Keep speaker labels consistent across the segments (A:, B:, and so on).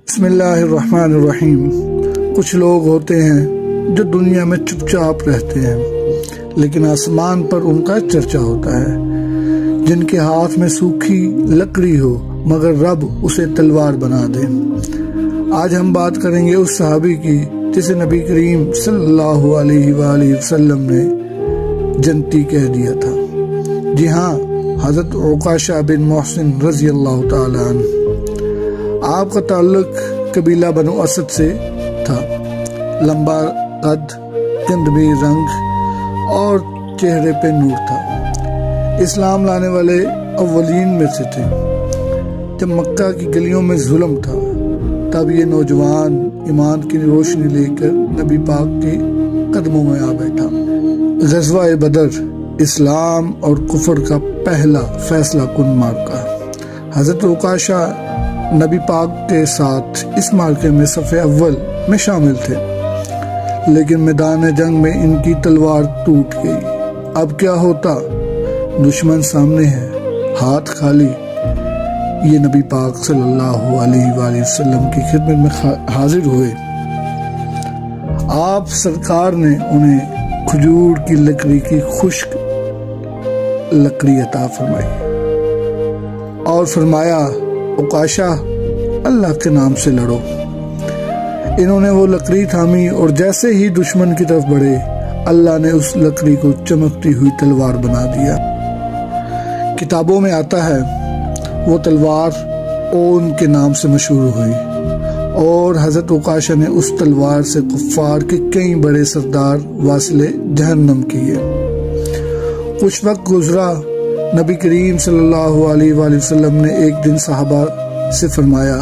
A: بسم اللہ الرحمن الرحیم۔ کچھ لوگ ہوتے ہیں جو دنیا میں چپ چاپ رہتے ہیں لیکن آسمان پر ان کا چرچا ہوتا ہے، جن کے ہاتھ میں سوکھی لکڑی ہو مگر رب اسے تلوار بنا دے۔ آج ہم بات کریں گے اس صحابی کی جسے نبی کریم صلی اللہ علیہ وآلہ وسلم نے جنتی کہہ دیا تھا۔ جی ہاں، حضرت عکاشہ بن محسن رضی اللہ تعالی عنہ۔ آپ کا تعلق قبیلہ بنو اسد سے تھا۔ لمبا قد، گندمی رنگ اور چہرے پہ نور تھا۔ اسلام لانے والے اولین میں سے تھے۔ جب مکہ کی گلیوں میں ظلم تھا تب یہ نوجوان ایمان کی روشنی لے کر نبی پاک کے قدموں میں آ بیٹھا۔ غزوہ بدر اسلام اور کفر کا پہلا فیصلہ کن معرکہ۔ حضرت عکاشہ نبی پاک کے ساتھ اس معرکے میں صف اول میں شامل تھے، لیکن میدان جنگ میں ان کی تلوار ٹوٹ گئی۔ اب کیا ہوتا؟ دشمن سامنے ہے، ہاتھ خالی۔ یہ نبی پاک صلی اللہ علیہ وآلہ وسلم کی خدمت میں حاضر ہوئے۔ آپ سرکار نے انہیں کھجور کی لکڑی کی خشک لکڑی عطا فرمائی اور فرمایا، عکاشہ اللہ کے نام سے لڑو۔ انہوں نے وہ لکڑی تھامی اور جیسے ہی دشمن کی طرف بڑھے، اللہ نے اس لکڑی کو چمکتی ہوئی تلوار بنا دیا۔ کتابوں میں آتا ہے وہ تلوار اون کے نام سے مشہور ہوئی اور حضرت عکاشہ نے اس تلوار سے کفار کے کئی بڑے سردار واصل جہنم کیے۔ کچھ وقت گزرا، نبی کریم صلی اللہ علیہ وآلہ وسلم نے ایک دن صحابہ سے فرمایا،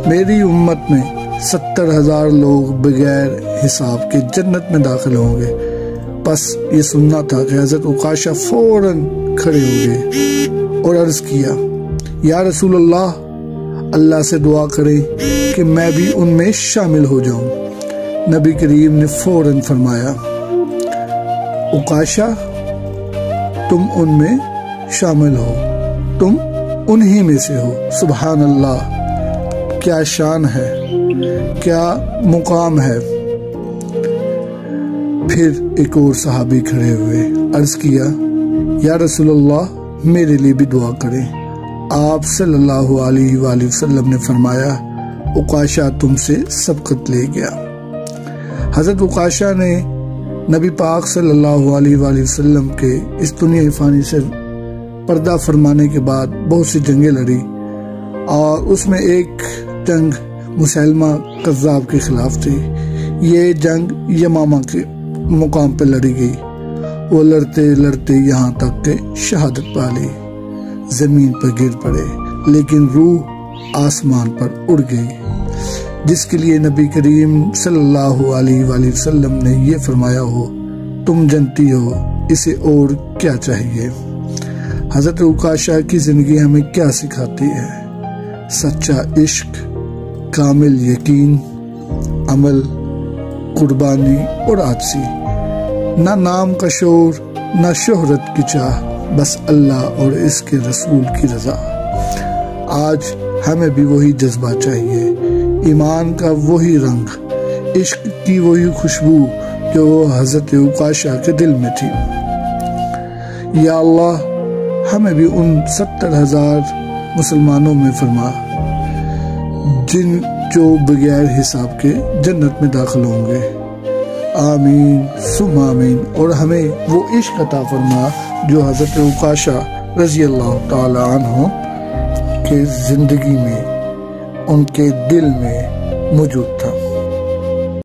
A: میری امت میں 70,000 لوگ بغیر حساب کے جنت میں داخل ہوں گے۔ بس یہ سننا تھا کہ حضرت عکاشہ فوراً کھڑے ہو گئے اور عرض کیا، یا رسول اللہ سے دعا کریں کہ میں بھی ان میں شامل ہو جاؤں۔ نبی کریم نے فوراً فرمایا، عکاشہ تم ان میں شامل ہو، تم انہی میں سے ہو۔ سبحان اللہ، کیا شان ہے، کیا مقام ہے۔ پھر ایک اور صحابی کھڑے ہوئے، عرض کیا، یا رسول اللہ میرے لیے بھی دعا کریں۔ آپ صلی اللہ علیہ وآلہ وسلم نے فرمایا، عکاشہ تم سے سبقت لے گیا۔ حضرت عکاشہ نے نبی پاک صلی اللہ علیہ وآلہ وسلم کے اس دنیا فانی سے پردہ فرمانے کے بعد بہت سی جنگیں لڑی اور اس میں ایک جنگ مسیلمہ کذاب کے خلاف تھی۔ یہ جنگ یمامہ کے مقام پہ لڑی گئی۔ وہ لڑتے لڑتے یہاں تک کہ شہادت پا لی، زمین پر گر پڑے، لیکن روح آسمان پر اڑ گئی، جس کے لیے نبی کریم صلی اللہ علیہ وآلہ وسلم نے یہ فرمایا ہو، تم جنتی ہو، اسے اور کیا چاہیے۔ حضرت عکاشہ کی زندگی ہمیں کیا سکھاتی ہے؟ سچا عشق، کامل یقین، عمل، قربانی اور عاجزی۔ نہ نام کا شور، نہ شہرت کی چاہ، بس اللہ اور اس کے رسول کی رضا۔ آج ہمیں بھی وہی جذبہ چاہیے، ایمان کا وہی رنگ، عشق کی وہی خوشبو جو حضرت عکاشہ کے دل میں تھی۔ یا اللہ ہمیں بھی ان 70,000 مسلمانوں میں فرما جن جو بغیر حساب کے جنت میں داخل ہوں گے۔ آمین ثم آمین۔ اور ہمیں وہ عشق عطا فرما جو حضرت عکاشہ رضی اللہ تعالی عنہ کے زندگی میں، ان کے دل میں موجود تھا۔